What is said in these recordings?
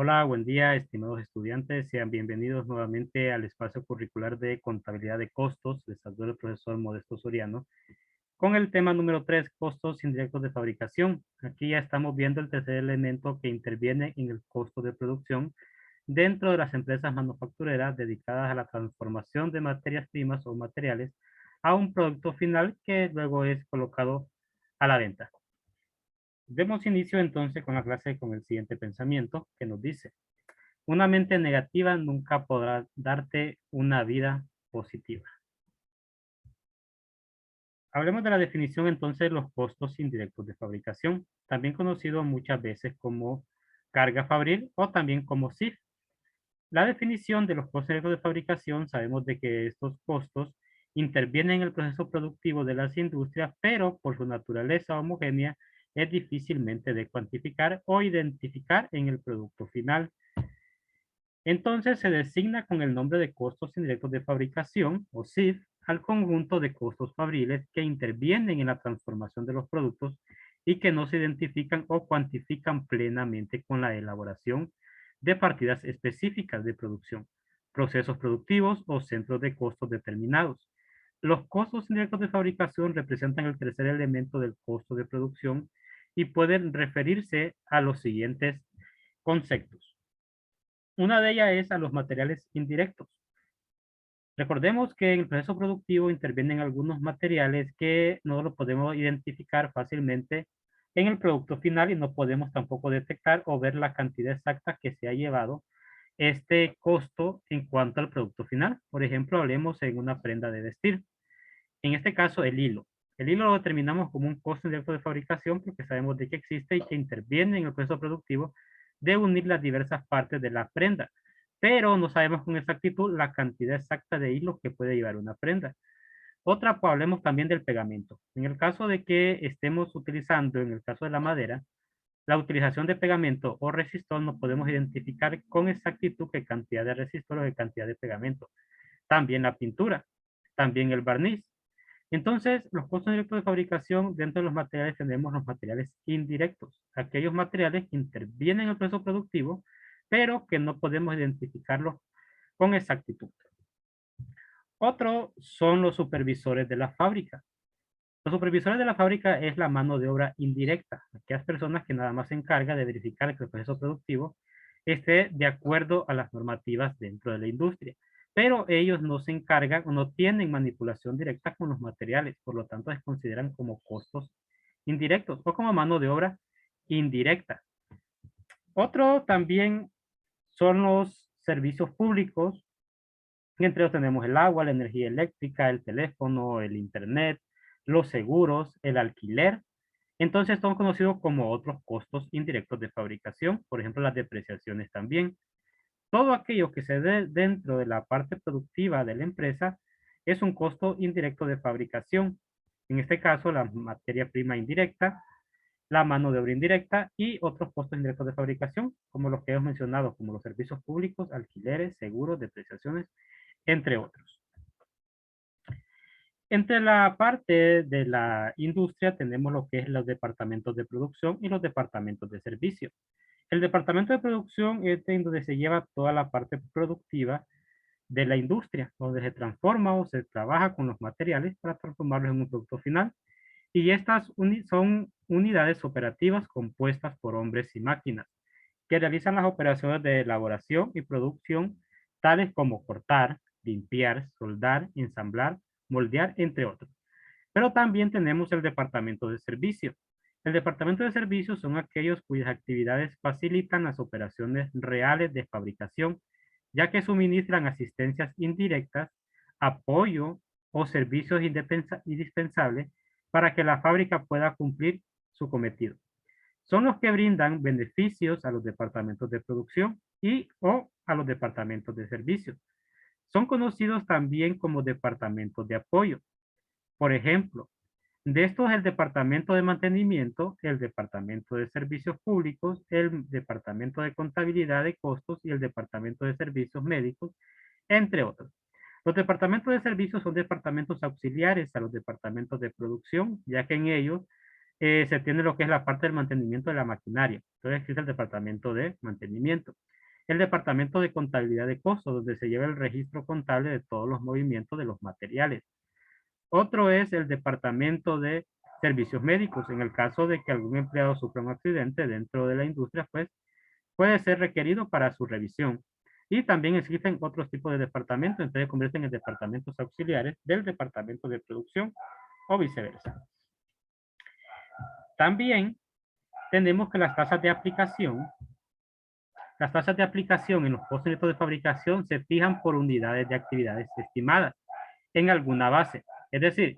Hola, buen día, estimados estudiantes. Sean bienvenidos nuevamente al espacio curricular de contabilidad de costos. Les saluda el profesor Modesto Soriano con el tema número 3, costos indirectos de fabricación. Aquí ya estamos viendo el tercer elemento que interviene en el costo de producción dentro de las empresas manufactureras dedicadas a la transformación de materias primas o materiales a un producto final que luego es colocado a la venta. Demos inicio entonces con la clase con el siguiente pensamiento que nos dice: una mente negativa nunca podrá darte una vida positiva. Hablemos de la definición entonces de los costos indirectos de fabricación, también conocido muchas veces como carga fabril o también como CIF. La definición de los costos indirectos de fabricación, sabemos de que estos costos intervienen en el proceso productivo de las industrias, pero por su naturaleza homogénea es difícilmente de cuantificar o identificar en el producto final. Entonces se designa con el nombre de costos indirectos de fabricación, o CIF, al conjunto de costos fabriles que intervienen en la transformación de los productos y que no se identifican o cuantifican plenamente con la elaboración de partidas específicas de producción, procesos productivos o centros de costos determinados. Los costos indirectos de fabricación representan el tercer elemento del costo de producción y pueden referirse a los siguientes conceptos. Una de ellas es a los materiales indirectos. Recordemos que en el proceso productivo intervienen algunos materiales que no lo podemos identificar fácilmente en el producto final y no podemos tampoco detectar o ver la cantidad exacta que se ha llevado este costo en cuanto al producto final. Por ejemplo, hablemos en una prenda de vestir. En este caso, el hilo. El hilo lo determinamos como un costo indirecto de fabricación porque sabemos de que existe y que interviene en el proceso productivo de unir las diversas partes de la prenda, pero no sabemos con exactitud la cantidad exacta de hilos que puede llevar una prenda. Otra, pues hablemos también del pegamento. En el caso de que estemos utilizando, en el caso de la madera, la utilización de pegamento o resistor, no podemos identificar con exactitud qué cantidad de resistor o qué cantidad de pegamento. También la pintura, también el barniz. Entonces, los costos directos de fabricación, dentro de los materiales tenemos los materiales indirectos, aquellos materiales que intervienen en el proceso productivo, pero que no podemos identificarlos con exactitud. Otro son los supervisores de la fábrica. Los supervisores de la fábrica es la mano de obra indirecta, aquellas personas que nada más se encargan de verificar que el proceso productivo esté de acuerdo a las normativas dentro de la industria. Pero ellos no se encargan o no tienen manipulación directa con los materiales, por lo tanto se consideran como costos indirectos o como mano de obra indirecta. Otro también son los servicios públicos. Entre ellos tenemos el agua, la energía eléctrica, el teléfono, el internet, los seguros, el alquiler. Entonces son conocidos como otros costos indirectos de fabricación, por ejemplo las depreciaciones también. Todo aquello que se dé dentro de la parte productiva de la empresa es un costo indirecto de fabricación. En este caso, la materia prima indirecta, la mano de obra indirecta y otros costos indirectos de fabricación, como los que hemos mencionado, como los servicios públicos, alquileres, seguros, depreciaciones, entre otros. Entre la parte de la industria tenemos lo que es los departamentos de producción y los departamentos de servicio. El departamento de producción es en donde se lleva toda la parte productiva de la industria, donde se transforma o se trabaja con los materiales para transformarlos en un producto final. Y estas son unidades operativas compuestas por hombres y máquinas que realizan las operaciones de elaboración y producción, tales como cortar, limpiar, soldar, ensamblar, moldear, entre otros. Pero también tenemos el departamento de servicio. El departamento de servicios son aquellos cuyas actividades facilitan las operaciones reales de fabricación, ya que suministran asistencias indirectas, apoyo o servicios indispensables para que la fábrica pueda cumplir su cometido. Son los que brindan beneficios a los departamentos de producción y o a los departamentos de servicios. Son conocidos también como departamentos de apoyo. Por ejemplo, de estos el departamento de mantenimiento, el departamento de servicios públicos, el departamento de contabilidad de costos y el departamento de servicios médicos, entre otros. Los departamentos de servicios son departamentos auxiliares a los departamentos de producción, ya que en ellos se tiene lo que es la parte del mantenimiento de la maquinaria. Entonces existe el departamento de mantenimiento. El departamento de contabilidad de costos, donde se lleva el registro contable de todos los movimientos de los materiales. Otro es el departamento de servicios médicos. En el caso de que algún empleado sufra un accidente dentro de la industria, pues puede ser requerido para su revisión. Y también existen otros tipos de departamentos, entonces se convierten en departamentos auxiliares del departamento de producción o viceversa. También tenemos que las tasas de aplicación en los costos de fabricación se fijan por unidades de actividades estimadas en alguna base. Es decir,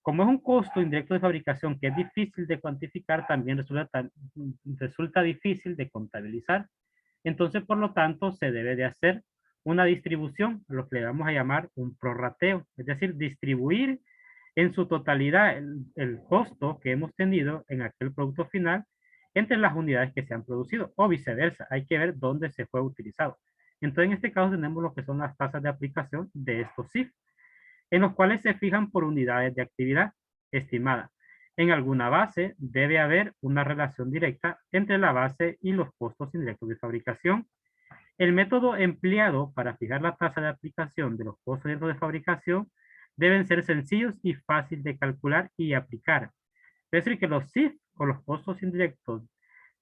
como es un costo indirecto de fabricación que es difícil de cuantificar, también resulta difícil de contabilizar. Entonces, por lo tanto, se debe de hacer una distribución, lo que le vamos a llamar un prorrateo, es decir, distribuir en su totalidad el costo que hemos tenido en aquel producto final entre las unidades que se han producido o viceversa. Hay que ver dónde se fue utilizado. Entonces, en este caso tenemos lo que son las tasas de aplicación de estos CIF, en los cuales se fijan por unidades de actividad estimada. En alguna base debe haber una relación directa entre la base y los costos indirectos de fabricación. El método empleado para fijar la tasa de aplicación de los costos indirectos de fabricación deben ser sencillos y fácil de calcular y aplicar. Es decir, que los CIF o los costos indirectos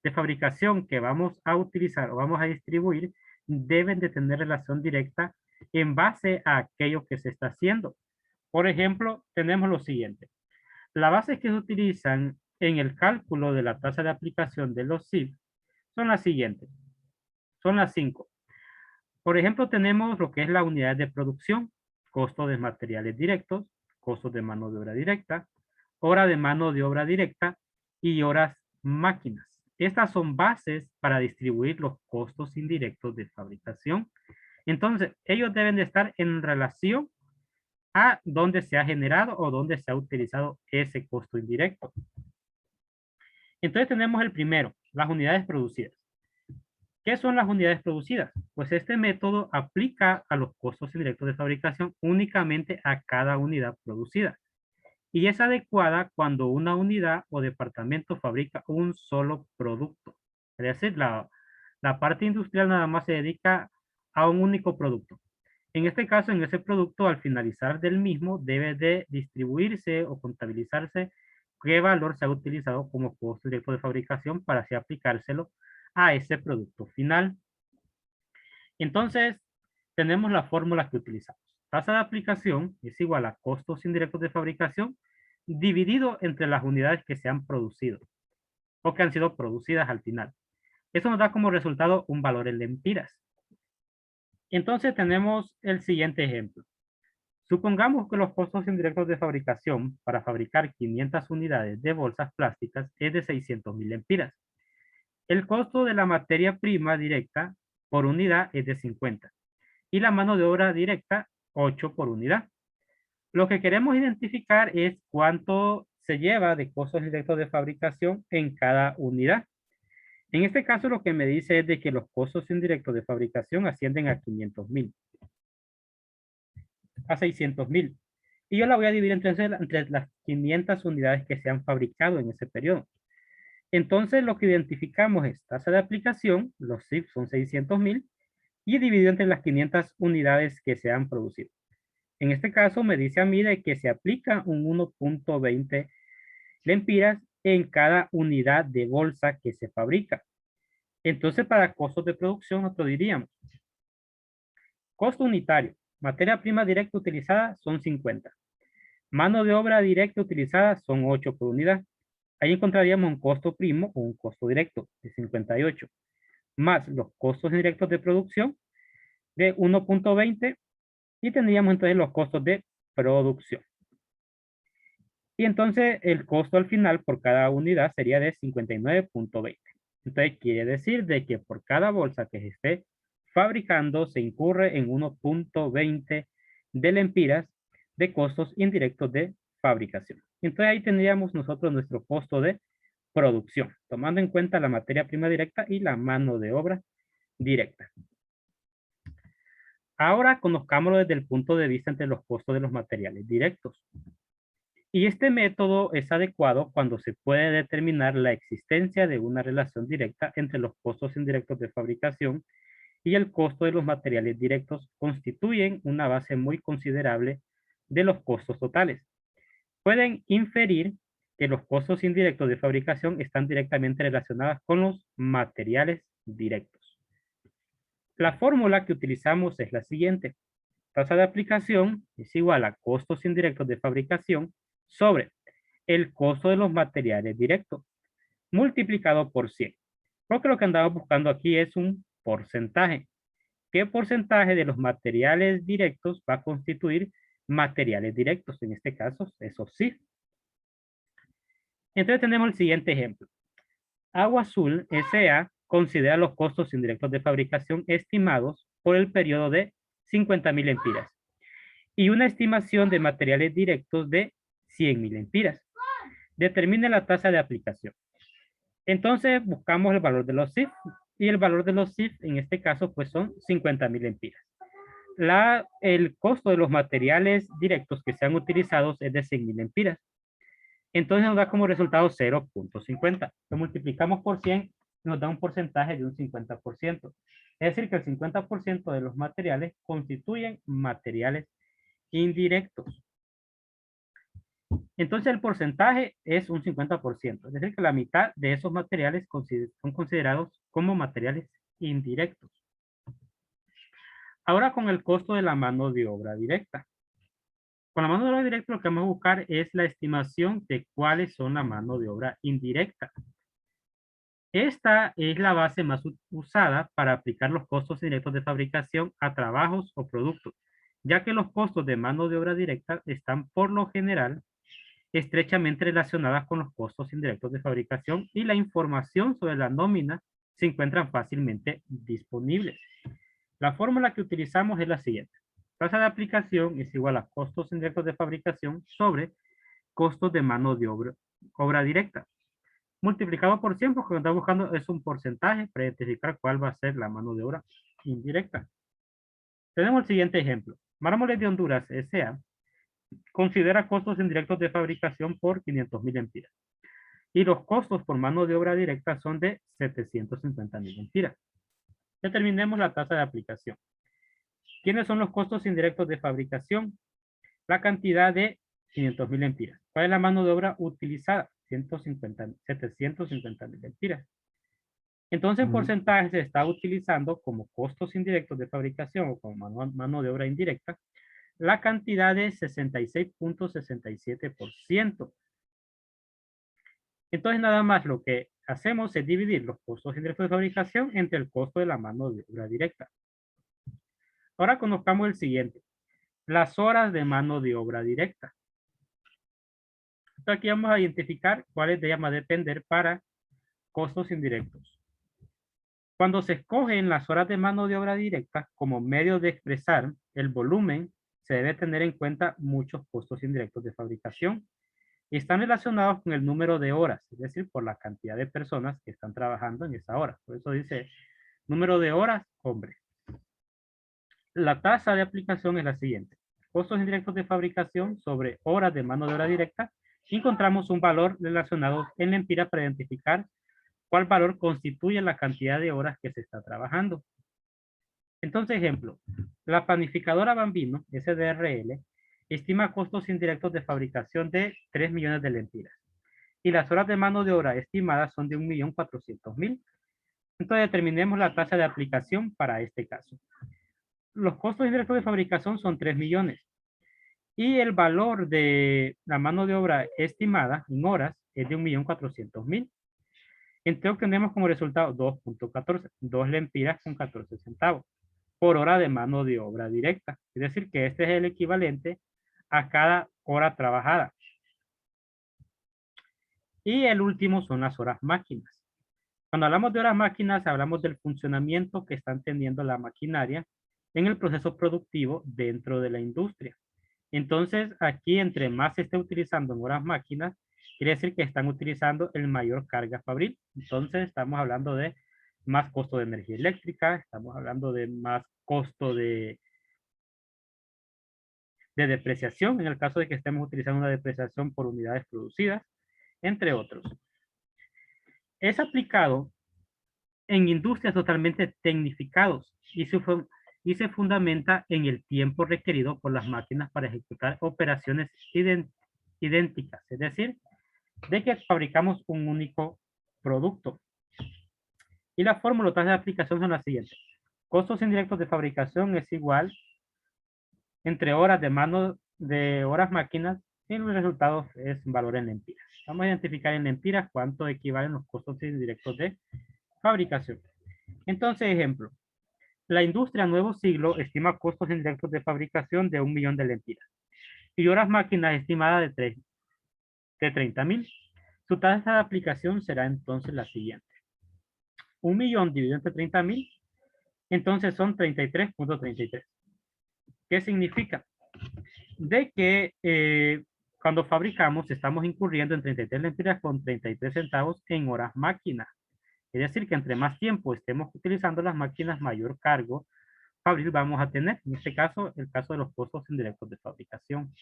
de fabricación que vamos a utilizar o vamos a distribuir deben de tener relación directa en base a aquello que se está haciendo. Por ejemplo, tenemos lo siguiente. Las bases que se utilizan en el cálculo de la tasa de aplicación de los CIF son las siguientes. Son las 5. Por ejemplo, tenemos lo que es la unidad de producción, costo de materiales directos, costos de mano de obra directa, hora de mano de obra directa y horas máquinas. Estas son bases para distribuir los costos indirectos de fabricación. Entonces, ellos deben de estar en relación a dónde se ha generado o dónde se ha utilizado ese costo indirecto. Entonces tenemos el primero, las unidades producidas. ¿Qué son las unidades producidas? Pues este método aplica a los costos indirectos de fabricación únicamente a cada unidad producida. Y es adecuada cuando una unidad o departamento fabrica un solo producto. Es decir, la parte industrial nada más se dedica a un único producto. En este caso, en ese producto, al finalizar del mismo, debe de distribuirse o contabilizarse qué valor se ha utilizado como costo directo de fabricación para así aplicárselo a ese producto final. Entonces, tenemos la fórmula que utilizamos. Tasa de aplicación es igual a costos indirectos de fabricación dividido entre las unidades que se han producido o que han sido producidas al final. Eso nos da como resultado un valor en lempiras. Entonces tenemos el siguiente ejemplo. Supongamos que los costos indirectos de fabricación para fabricar 500 unidades de bolsas plásticas es de 600.000 lempiras. El costo de la materia prima directa por unidad es de 50 y la mano de obra directa 8 por unidad. Lo que queremos identificar es cuánto se lleva de costos directos de fabricación en cada unidad. En este caso lo que me dice es de que los costos indirectos de fabricación ascienden a 500.000, a 600.000. Y yo la voy a dividir entre las 500 unidades que se han fabricado en ese periodo. Entonces lo que identificamos es tasa de aplicación, los CIF son 600.000, y dividido entre las 500 unidades que se han producido. En este caso me dice a mí de que se aplica un 1.20 lempiras en cada unidad de bolsa que se fabrica. Entonces para costos de producción nosotros diríamos, costo unitario, materia prima directa utilizada son 50. Mano de obra directa utilizada son 8 por unidad. Ahí encontraríamos un costo primo o un costo directo de 58, más los costos indirectos de producción de 1.20 y tendríamos entonces los costos de producción. Y entonces el costo al final por cada unidad sería de 59.20. Entonces quiere decir de que por cada bolsa que se esté fabricando se incurre en 1.20 de lempiras de costos indirectos de fabricación. Entonces ahí tendríamos nosotros nuestro costo de producción, tomando en cuenta la materia prima directa y la mano de obra directa. Ahora conozcámoslo desde el punto de vista entre los costos de los materiales directos. Y este método es adecuado cuando se puede determinar la existencia de una relación directa entre los costos indirectos de fabricación y el costo de los materiales directos constituyen una base muy considerable de los costos totales. Pueden inferir que los costos indirectos de fabricación están directamente relacionados con los materiales directos. La fórmula que utilizamos es la siguiente. Tasa de aplicación es igual a costos indirectos de fabricación sobre el costo de los materiales directos multiplicado por 100. Porque lo que andamos buscando aquí es un porcentaje. ¿Qué porcentaje de los materiales directos va a constituir materiales directos? En este caso, eso sí. Entonces tenemos el siguiente ejemplo. Agua Azul S.A. considera los costos indirectos de fabricación estimados por el periodo de 50.000 empiras y una estimación de materiales directos de 100.000 empiras. Determine la tasa de aplicación. Entonces buscamos el valor de los CIF y el valor de los CIF en este caso pues son 50.000 empiras. El costo de los materiales directos que sean utilizados es de 100.000 empiras. Entonces nos da como resultado 0.50. Lo multiplicamos por 100, nos da un porcentaje de un 50%. Es decir, que el 50% de los materiales constituyen materiales indirectos. Entonces el porcentaje es un 50%. Es decir, que la mitad de esos materiales son considerados como materiales indirectos. Ahora con el costo de la mano de obra directa. Con la mano de obra directa lo que vamos a buscar es la estimación de cuáles son la mano de obra indirecta. Esta es la base más usada para aplicar los costos directos de fabricación a trabajos o productos, ya que los costos de mano de obra directa están por lo general estrechamente relacionadas con los costos indirectos de fabricación y la información sobre la nómina se encuentran fácilmente disponibles. La fórmula que utilizamos es la siguiente. Tasa de aplicación es igual a costos indirectos de fabricación sobre costos de mano de obra directa. Multiplicado por 100, porque lo que estamos buscando es un porcentaje para identificar cuál va a ser la mano de obra indirecta. Tenemos el siguiente ejemplo. Mármoles de Honduras S.A. considera costos indirectos de fabricación por 500.000 empiras. Y los costos por mano de obra directa son de 750.000 empiras. Determinemos la tasa de aplicación. ¿Quiénes son los costos indirectos de fabricación? La cantidad de 500.000 empiras. ¿Cuál es la mano de obra utilizada? 750.000 empiras. Entonces, en porcentaje se está utilizando como costos indirectos de fabricación o como mano de obra indirecta la cantidad de 66.67%. Entonces, nada más lo que hacemos es dividir los costos indirectos de fabricación entre el costo de la mano de obra directa. Ahora conozcamos el siguiente. Las horas de mano de obra directa. Entonces, aquí vamos a identificar cuáles de ellas van a depender para costos indirectos. Cuando se escogen las horas de mano de obra directa como medio de expresar el volumen, se debe tener en cuenta muchos costos indirectos de fabricación. Están relacionados con el número de horas, es decir, por la cantidad de personas que están trabajando en esa hora. Por eso dice número de horas, hombre. La tasa de aplicación es la siguiente. Costos indirectos de fabricación sobre horas de mano de obra directa. Encontramos un valor relacionado en la empira para identificar cuál valor constituye la cantidad de horas que se está trabajando. Entonces, ejemplo, la panificadora Bambino, SDRL, estima costos indirectos de fabricación de 3 millones de lempiras. Y las horas de mano de obra estimadas son de 1.400.000. Entonces, determinemos la tasa de aplicación para este caso. Los costos indirectos de fabricación son 3 millones. Y el valor de la mano de obra estimada en horas es de 1.400.000. Entonces obtenemos como resultado 2.14, 2 lempiras con 14 centavos por hora de mano de obra directa. Es decir, que este es el equivalente a cada hora trabajada. Y el último son las horas máquinas. Cuando hablamos de horas máquinas, hablamos del funcionamiento que están teniendo la maquinaria en el proceso productivo dentro de la industria. Entonces, aquí entre más se esté utilizando en horas máquinas, quiere decir que están utilizando el mayor carga fabril. Entonces, estamos hablando de más costo de energía eléctrica, estamos hablando de más costo de de depreciación, en el caso de que estemos utilizando una depreciación por unidades producidas, entre otros. Es aplicado en industrias totalmente tecnificados y se fundamenta en el tiempo requerido por las máquinas para ejecutar operaciones idénticas, es decir, de que fabricamos un único producto. Y la fórmula de aplicación son las siguientes. Costos indirectos de fabricación es igual entre horas de mano de horas máquinas y el resultado es un valor en lempiras. Vamos a identificar en lempiras cuánto equivalen los costos indirectos de fabricación. Entonces, ejemplo, la industria Nuevo Siglo estima costos indirectos de fabricación de 1.000.000 de lempiras y horas máquinas estimada de 30.000. Su tasa de aplicación será entonces la siguiente. 1.000.000 dividido entre 30.000, entonces son 33.33. ¿Qué significa? De que cuando fabricamos estamos incurriendo en 33 lempiras con 33 centavos en horas máquina. Es decir, que entre más tiempo estemos utilizando las máquinas, mayor cargo fabril vamos a tener. En este caso, el caso de los costos indirectos de fabricación.